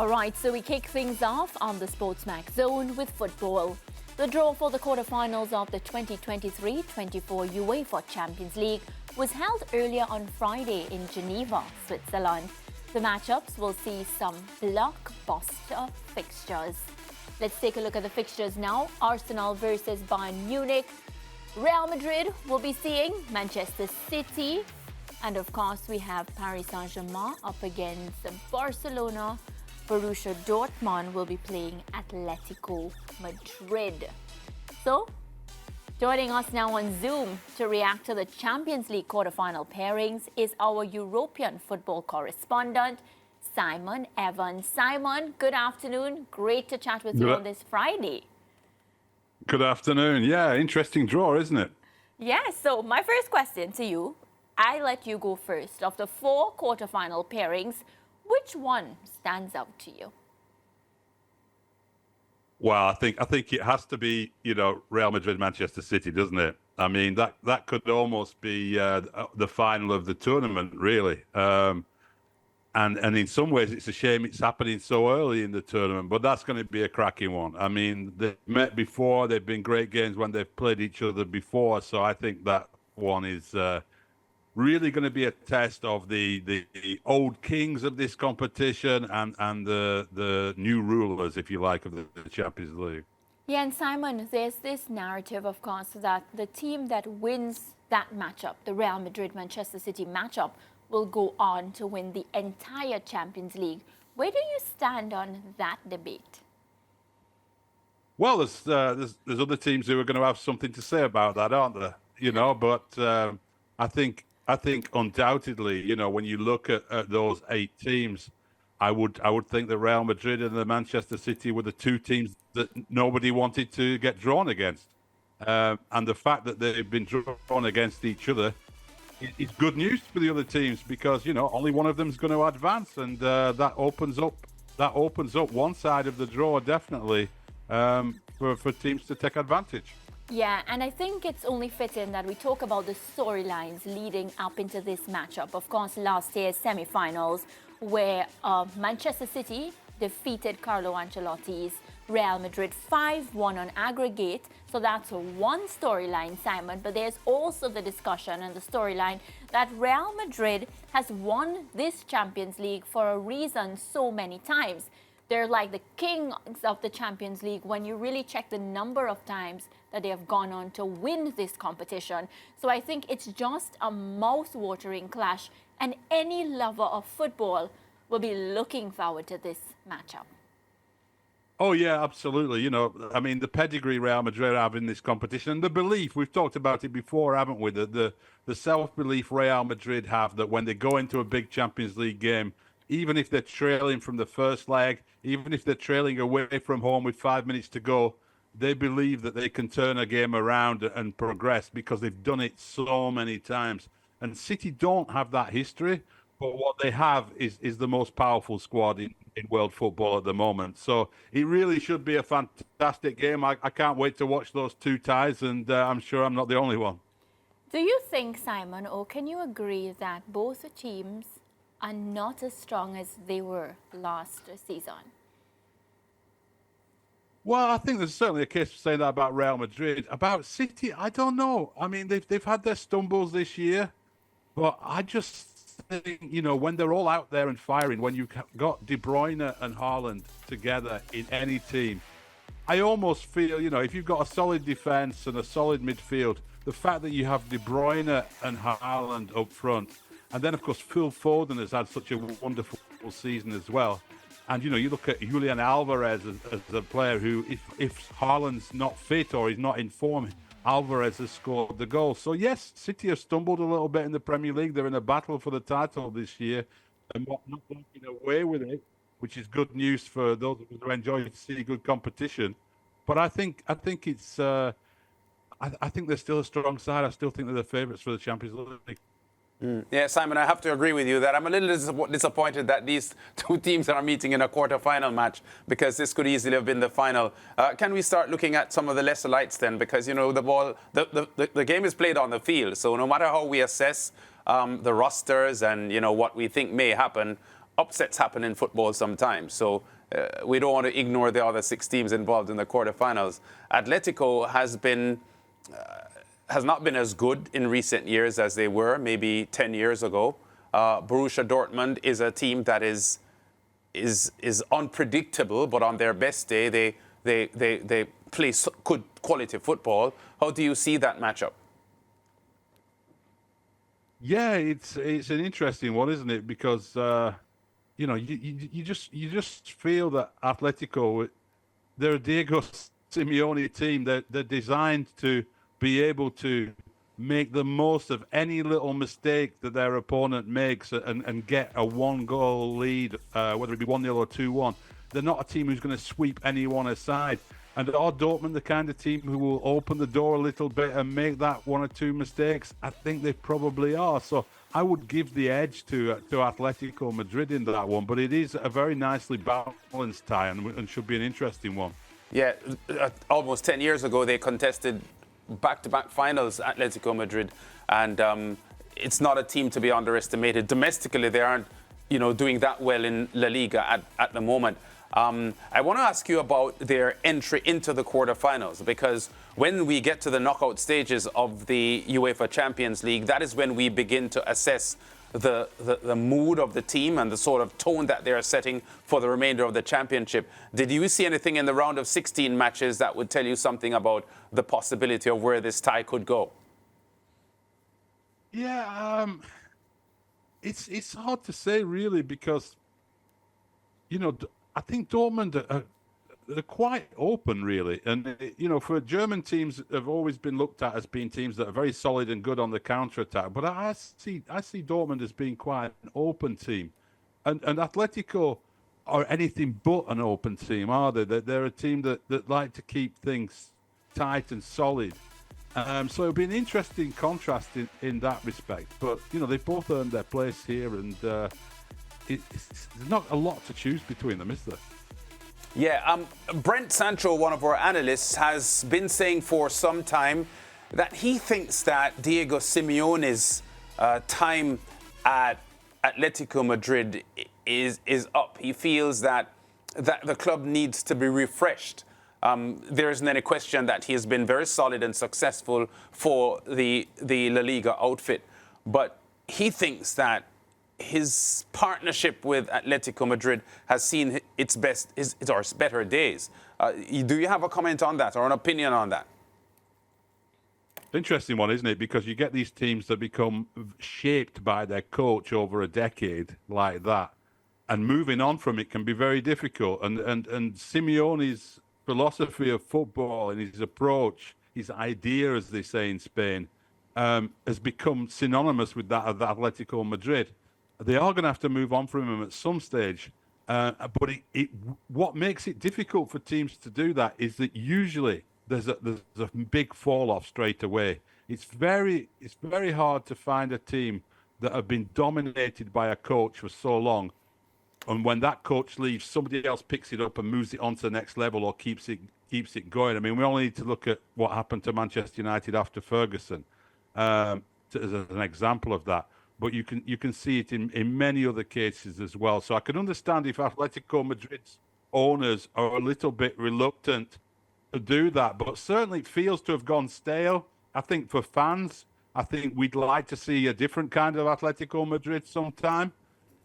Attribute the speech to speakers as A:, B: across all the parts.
A: Alright, so we kick things off on the SportsMax zone with football. The draw for the quarterfinals of the 2023-24 UEFA Champions League was held earlier on Friday in Geneva, Switzerland. The matchups will see some blockbuster fixtures. Let's take a look at the fixtures now. Arsenal versus Bayern Munich. Real Madrid will be seeing Manchester City. And of course, we have Paris Saint-Germain up against Barcelona. Borussia Dortmund will be playing Atletico Madrid. So, joining us now on Zoom to react to the Champions League quarterfinal pairings is our European football correspondent, Simon Evans. Simon, good afternoon. Great to chat with you on this Friday.
B: Good afternoon. Yeah, interesting draw, isn't it?
A: Yeah, so my first question to you, I let you go first. Of the 4 quarterfinal pairings, which one stands out to you?
B: Well, I think it has to be, Real Madrid, Manchester City, doesn't it? I mean, that could almost be the final of the tournament, really. And in some ways, it's a shame it's happening so early in the tournament, but that's going to be a cracking one. I mean, they've met before. They've been great games when they've played each other before. So I think that one is really going to be a test of the old kings of this competition and the new rulers, if you like, of the Champions League.
A: Yeah, and Simon, there's this narrative, of course, that the team that wins that matchup, the Real Madrid-Manchester City matchup, will go on to win the entire Champions League. Where do you stand on that debate?
B: Well, there's other teams who are going to have something to say about that, aren't there? But I think undoubtedly, when you look at those 8 teams, I would think that Real Madrid and the Manchester City were the 2 teams that nobody wanted to get drawn against. And the fact that they've been drawn against each other is good news for the other teams because, only one of them is going to advance. And that opens up one side of the draw, definitely, for teams to take advantage.
A: Yeah, and I think it's only fitting that we talk about the storylines leading up into this matchup. Of course, last year's semi-finals, where Manchester City defeated Carlo Ancelotti's Real Madrid 5-1 on aggregate. So that's one storyline, Simon. But there's also the discussion and the storyline that Real Madrid has won this Champions League for a reason so many times. They're like the kings of the Champions League when you really check the number of times that they have gone on to win this competition. So I think it's just a mouth-watering clash, and any lover of football will be looking forward to this matchup.
B: Oh, yeah, absolutely. I mean, the pedigree Real Madrid have in this competition and the belief, we've talked about it before, haven't we? The self-belief Real Madrid have that when they go into a big Champions League game, even if they're trailing from the first leg, even if they're trailing away from home with 5 minutes to go, they believe that they can turn a game around and progress because they've done it so many times. And City don't have that history, but what they have is the most powerful squad in world football at the moment. So it really should be a fantastic game. I can't wait to watch those 2 ties, and I'm sure I'm not the only one.
A: Do you think, Simon, or can you agree that both teams are not as strong as they were last season?
B: Well, I think there's certainly a case for saying that about Real Madrid. About City, I don't know. I mean, they've had their stumbles this year, but I just think, when they're all out there and firing, when you've got De Bruyne and Haaland together in any team, I almost feel, if you've got a solid defense and a solid midfield, the fact that you have De Bruyne and Haaland up front, and then, of course, Phil Foden has had such a wonderful season as well. And, you look at Julian Alvarez as a player who, if Haaland's not fit or he's not in form, Alvarez has scored the goal. So, yes, City have stumbled a little bit in the Premier League. They're in a battle for the title this year and not walking away with it, which is good news for those who enjoy to see good competition. But I think it's I think they're still a strong side. I still think they're the favourites for the Champions League.
C: Yeah, Simon, I have to agree with you that I'm a little disappointed that these 2 teams are meeting in a quarter-final match because this could easily have been the final. Can we start looking at some of the lesser lights then? Because, the game is played on the field. So no matter how we assess the rosters and, what we think may happen, upsets happen in football sometimes. So we don't want to ignore the other 6 teams involved in the quarterfinals. Atletico has not been as good in recent years as they were maybe 10 years ago. Borussia Dortmund is a team that is unpredictable, but on their best day, they play good quality football. How do you see that matchup?
B: Yeah, it's an interesting one, isn't it? Because you just feel that Atletico, they're a Diego Simeone team. They're designed to be able to make the most of any little mistake that their opponent makes and get a 1-goal lead, whether it be 1-0 or 2-1. They're not a team who's going to sweep anyone aside. And are Dortmund the kind of team who will open the door a little bit and make that 1 or 2 mistakes? I think they probably are. So I would give the edge to Atletico Madrid in that one. But it is a very nicely balanced tie and should be an interesting one.
C: Yeah, almost 10 years ago, they contested back-to-back finals, Atletico Madrid. And it's not a team to be underestimated. Domestically, they aren't, doing that well in La Liga at the moment. I want to ask you about their entry into the quarterfinals, because when we get to the knockout stages of the UEFA Champions League, that is when we begin to assess the mood of the team and the sort of tone that they're setting for the remainder of the championship. Did you see anything in the round of 16 matches that would tell you something about the possibility of where this tie could go?
B: Yeah, it's hard to say really, because I think Dortmund they're quite open, really. And, for German teams have always been looked at as being teams that are very solid and good on the counter-attack. But I see Dortmund as being quite an open team. And Atletico are anything but an open team, are they? They're a team that like to keep things tight and solid. So it'll be an interesting contrast in that respect. But, they've both earned their place here, and there's not a lot to choose between them, is there?
C: Yeah, Brent Sancho, one of our analysts, has been saying for some time that he thinks that Diego Simeone's time at Atletico Madrid is up. He feels that the club needs to be refreshed. There isn't any question that he has been very solid and successful for the La Liga outfit. But he thinks that his partnership with Atletico Madrid has seen its better days. Do you have a comment on that or an opinion on that?
B: Interesting one, isn't it? Because you get these teams that become shaped by their coach over a decade like that, and moving on from it can be very difficult. And Simeone's philosophy of football and his approach, his idea, as they say in Spain, has become synonymous with that of Atletico Madrid. They are going to have to move on from him at some stage. But what makes it difficult for teams to do that is that usually there's a big fall off straight away. It's very hard to find a team that have been dominated by a coach for so long, and when that coach leaves, somebody else picks it up and moves it on to the next level or keeps it going. I mean, we only need to look at what happened to Manchester United after Ferguson as an example of that. But you can see it in many other cases as well. So I can understand if Atletico Madrid's owners are a little bit reluctant to do that. But certainly it feels to have gone stale. I think for fans, I think we'd like to see a different kind of Atletico Madrid sometime.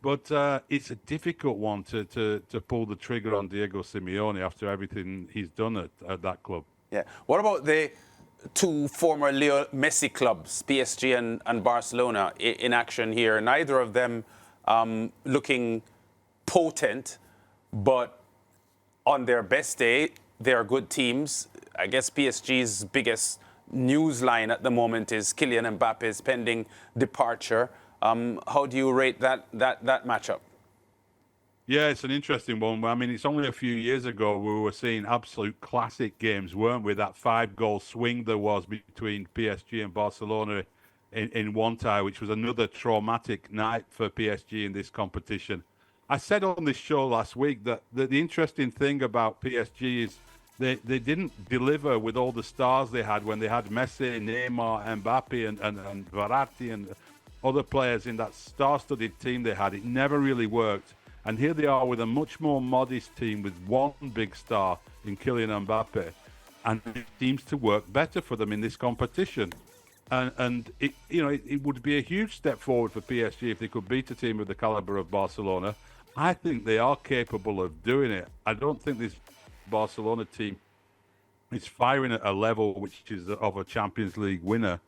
B: But it's a difficult one to pull the trigger on Diego Simeone after everything he's done at that club.
C: Yeah. What about the two former Leo Messi clubs, PSG and Barcelona, in action here? Neither of them looking potent, but on their best day, they are good teams. I guess PSG's biggest news line at the moment is Kylian Mbappe's pending departure. How do you rate that matchup?
B: Yeah, it's an interesting one. I mean, it's only a few years ago we were seeing absolute classic games, weren't we? That 5-goal swing there was between PSG and Barcelona in one tie, which was another traumatic night for PSG in this competition. I said on this show last week that the interesting thing about PSG is they didn't deliver with all the stars they had when they had Messi, Neymar, Mbappe, and Verratti and other players in that star-studded team they had. It never really worked. And here they are with a much more modest team with one big star in Kylian Mbappe. And it seems to work better for them in this competition. And it would be a huge step forward for PSG if they could beat a team of the caliber of Barcelona. I think they are capable of doing it. I don't think this Barcelona team is firing at a level which is of a Champions League winner.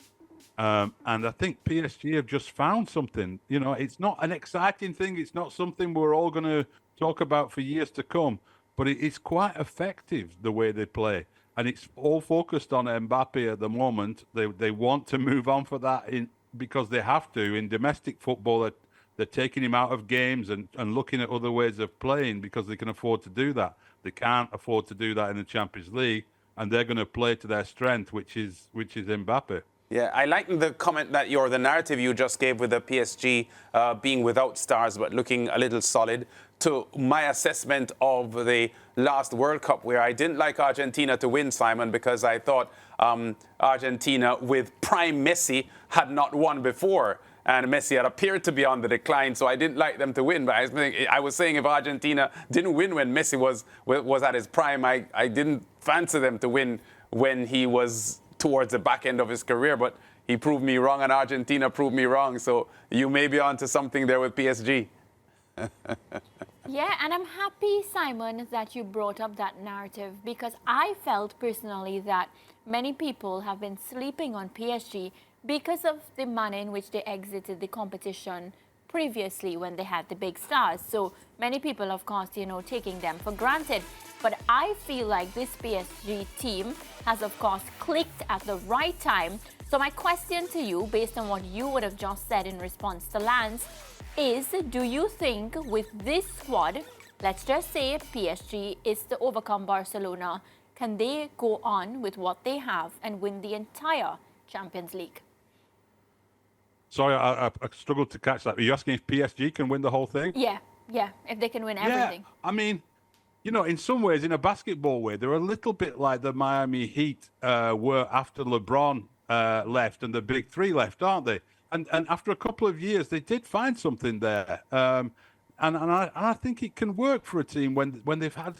B: And I think PSG have just found something. It's not an exciting thing. It's not something we're all going to talk about for years to come. But it's quite effective, the way they play. And it's all focused on Mbappe at the moment. They want to move on for that because they have to. In domestic football, they're taking him out of games and looking at other ways of playing because they can afford to do that. They can't afford to do that in the Champions League, and they're going to play to their strength, which is Mbappe.
C: Yeah, I like the comment that the narrative you just gave with the PSG being without stars but looking a little solid, to my assessment of the last World Cup, where I didn't like Argentina to win, Simon, because I thought Argentina with prime Messi had not won before. And Messi had appeared to be on the decline, so I didn't like them to win. But I was saying if Argentina didn't win when Messi was at his prime, I didn't fancy them to win when he was towards the back end of his career. But he proved me wrong, and Argentina proved me wrong. So you may be onto something there with PSG.
A: Yeah, and I'm happy, Simon, that you brought up that narrative, because I felt personally that many people have been sleeping on PSG because of the manner in which they exited the competition previously when they had the big stars. So many people, of course, taking them for granted. But I feel like this PSG team has, of course, clicked at the right time. So my question to you, based on what you would have just said in response to Lance, is do you think with this squad, let's just say PSG is to overcome Barcelona, can they go on with what they have and win the entire Champions League?
B: Sorry, I struggled to catch that. Are you asking if PSG can win the whole thing?
A: Yeah, if they can win everything.
B: Yeah, I mean, in some ways, in a basketball way, they're a little bit like the Miami Heat were after LeBron left and the Big Three left, aren't they? And after a couple of years, they did find something there. And I think it can work for a team when they've had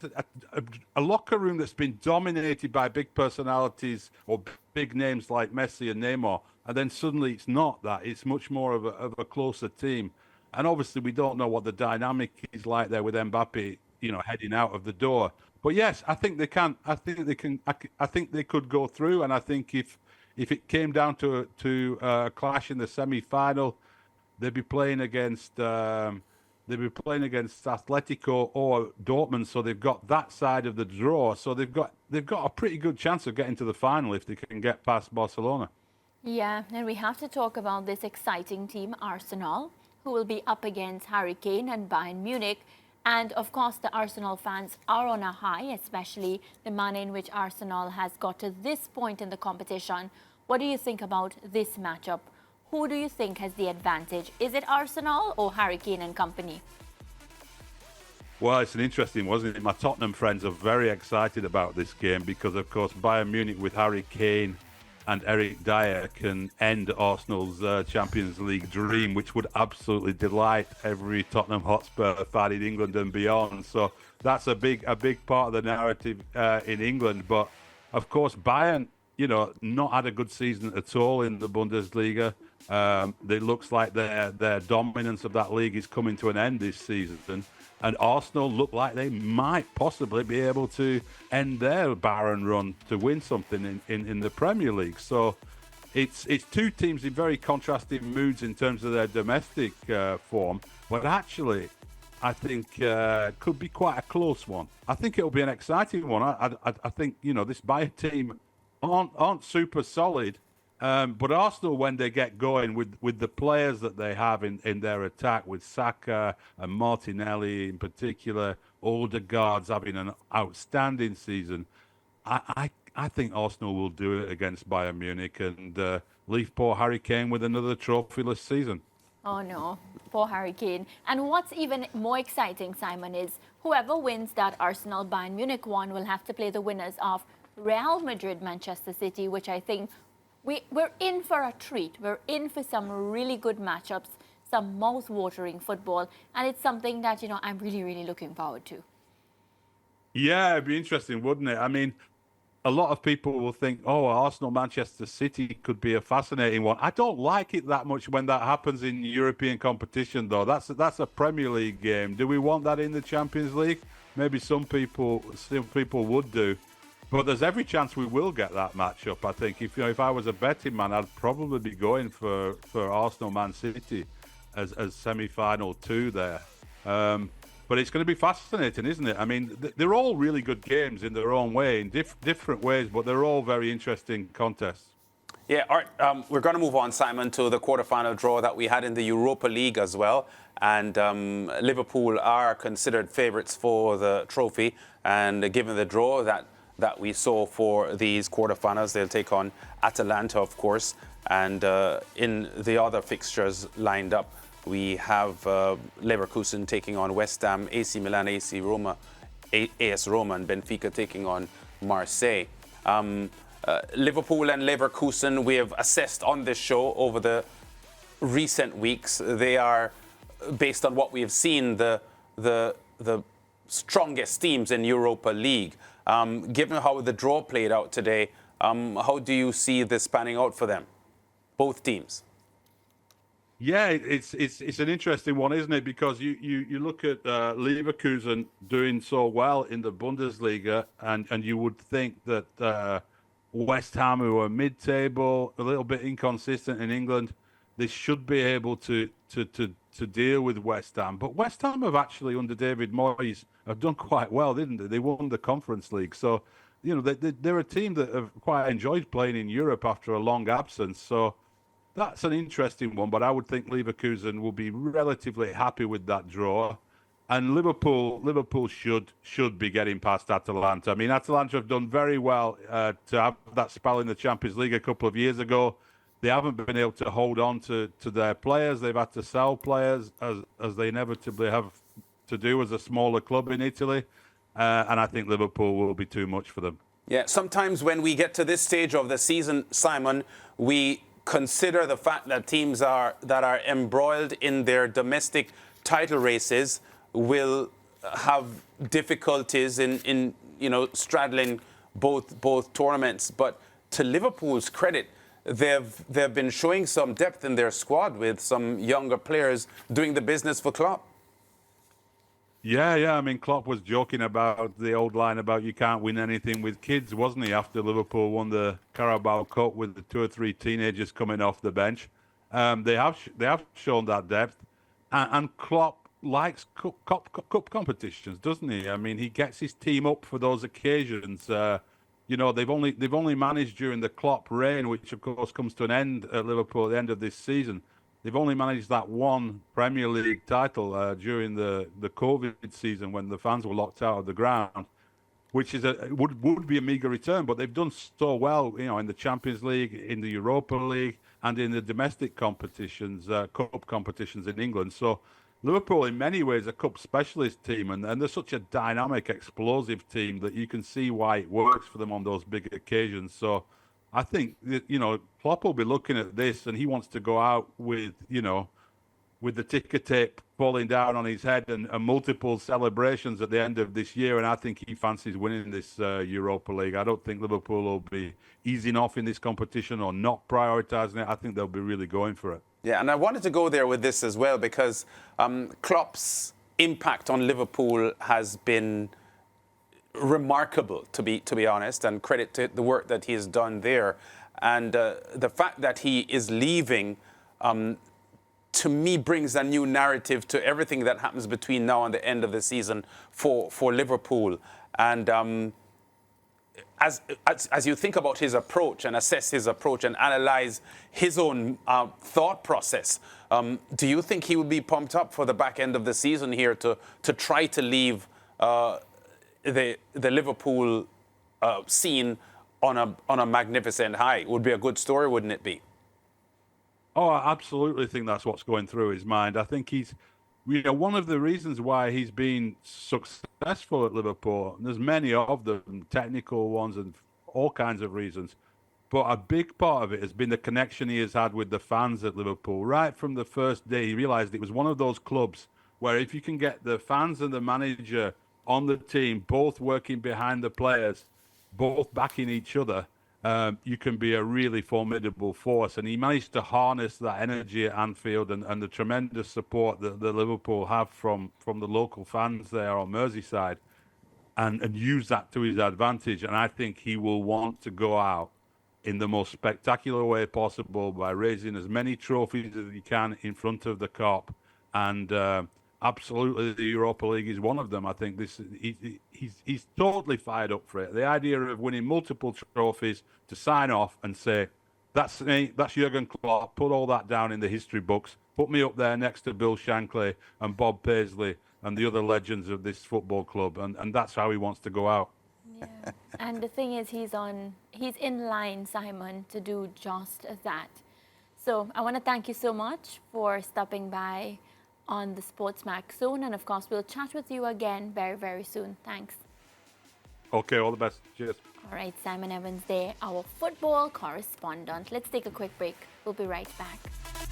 B: a locker room that's been dominated by big personalities or big names like Messi and Neymar, and then suddenly it's not that. It's much more of a closer team. And obviously, we don't know what the dynamic is like there with Mbappe, heading out of the door. But yes, I think they can. I think they can. I think they could go through. And I think if it came down to a clash in the semi-final, they'd be playing against Atletico or Dortmund. So they've got that side of the draw. So they've got a pretty good chance of getting to the final if they can get past Barcelona.
A: Yeah, and we have to talk about this exciting team, Arsenal, who will be up against Harry Kane and Bayern Munich. And of course, the Arsenal fans are on a high, especially the manner in which Arsenal has got to this point in the competition. What do you think about this matchup? Who do you think has the advantage? Is it Arsenal or Harry Kane and company?
B: Well, it's an interesting, wasn't it? My Tottenham friends are very excited about this game because, of course, Bayern Munich with Harry Kane and Eric Dyer can end Arsenal's Champions League dream, which would absolutely delight every Tottenham Hotspur fan in England and beyond. So that's a big part of the narrative in England. But of course, Bayern, not had a good season at all in the Bundesliga. It looks like their dominance of that league is coming to an end this season. And Arsenal look like they might possibly be able to end their barren run to win something in the Premier League. So it's two teams in very contrasting moods in terms of their domestic form. But actually, I think could be quite a close one. I think it'll be an exciting one. I think, this Bayern team aren't super solid. But Arsenal, when they get going with the players that they have in their attack, with Saka and Martinelli in particular, Odegaard's having an outstanding season, I think Arsenal will do it against Bayern Munich and leave poor Harry Kane with another trophyless season.
A: Oh no, poor Harry Kane. And what's even more exciting, Simon, is whoever wins that Arsenal-Bayern Munich one will have to play the winners of Real Madrid-Manchester City, which I think we're in for a treat. We're in for some really good matchups. some mouth-watering football, and it's something that, I'm really, really looking forward to.
B: Yeah, it'd be interesting, wouldn't it? I mean, a lot of people will think, oh, Arsenal, Manchester City could be a fascinating one. I don't like it that much when that happens in European competition, though. That's a Premier League game. Do we want that in the Champions League? Maybe some people would do, but there's every chance we will get that matchup. I think if I was a betting man, I'd probably be going for Arsenal, Man City as semi-final 2 there. But it's going to be fascinating, isn't it? I mean, they're all really good games in their own way, in different ways, but they're all very interesting contests.
C: Yeah, all right. We're going to move on, Simon, to the quarterfinal draw that we had in the Europa League as well. And Liverpool are considered favourites for the trophy. And given the draw that we saw for these quarterfinals, they'll take on Atalanta, of course. And in the other fixtures lined up, we have Leverkusen taking on West Ham, AC Milan, AS Roma, and Benfica taking on Marseille. Liverpool and Leverkusen, we have assessed on this show over the recent weeks. They are, based on what we have seen, the strongest teams in Europa League. Given how the draw played out today, how do you see this panning out for them, both teams?
B: Yeah, it's an interesting one, isn't it? Because you look at Leverkusen doing so well in the Bundesliga, and you would think that West Ham, who are mid-table, a little bit inconsistent in England, they should be able to deal with West Ham. But West Ham have actually, under David Moyes, have done quite well, didn't they? They won the Conference League. So, they're a team that have quite enjoyed playing in Europe after a long absence. So that's an interesting one, but I would think Leverkusen will be relatively happy with that draw. And Liverpool should be getting past Atalanta. I mean, Atalanta have done very well to have that spell in the Champions League a couple of years ago. They haven't been able to hold on to their players. They've had to sell players, as they inevitably have to do as a smaller club in Italy. And I think Liverpool will be too much for them.
C: Yeah, sometimes when we get to this stage of the season, Simon, we consider the fact that teams that are embroiled in their domestic title races will have difficulties in straddling both tournaments. But to Liverpool's credit, they've been showing some depth in their squad with some younger players doing the business for Klopp.
B: Yeah. I mean, Klopp was joking about the old line about you can't win anything with kids, wasn't he? After Liverpool won the Carabao Cup with the 2 or 3 teenagers coming off the bench, they have shown that depth, and Klopp likes cup competitions, doesn't he? I mean, he gets his team up for those occasions. They've only managed during the Klopp reign, which of course comes to an end at Liverpool at the end of this season. They've only managed that one Premier League title during the COVID season when the fans were locked out of the ground, which is would be a meagre return. But they've done so well, in the Champions League, in the Europa League, and in the domestic competitions, cup competitions in England. So Liverpool, in many ways, a cup specialist team, and they're such a dynamic, explosive team that you can see why it works for them on those big occasions. So I think Klopp will be looking at this, and he wants to go out with the ticker tape falling down on his head and multiple celebrations at the end of this year. And I think he fancies winning this Europa League. I don't think Liverpool will be easing off in this competition or not prioritising it. I think they'll be really going for it.
C: Yeah, and I wanted to go there with this as well because Klopp's impact on Liverpool has been remarkable, to be honest, and credit to the work that he has done there. And the fact that he is leaving, to me, brings a new narrative to everything that happens between now and the end of the season for Liverpool. And as you think about his approach and assess his approach and analyze his own thought process, do you think he would be pumped up for the back end of the season here to try to leave the Liverpool scene on a magnificent high? It would be a good story, wouldn't it be?
B: Oh, I absolutely think that's what's going through his mind. I think he's, one of the reasons why he's been successful at Liverpool, and there's many of them, technical ones and all kinds of reasons, But a big part of it has been the connection he has had with the fans at Liverpool. Right from the first day, he realised it was one of those clubs where if you can get the fans and the manager on the team, both working behind the players, both backing each other, you can be a really formidable force. And he managed to harness that energy at Anfield and the tremendous support that Liverpool have from the local fans there on Merseyside, and use that to his advantage. And I think he will want to go out in the most spectacular way possible by raising as many trophies as he can in front of the Kop. And absolutely, the Europa League is one of them. I think he's totally fired up for it. The idea of winning multiple trophies to sign off and say, that's me, that's Jurgen Klopp, put all that down in the history books, put me up there next to Bill Shankly and Bob Paisley and the other legends of this football club. And that's how he wants to go out.
A: Yeah. And the thing is, he's in line, Simon, to do just that. So I want to thank you so much for stopping by on the SportsMax Zone. And of course, we'll chat with you again very, very soon. Thanks.
B: Okay, all the best. Cheers.
A: All right, Simon Evans there, our football correspondent. Let's take a quick break. We'll be right back.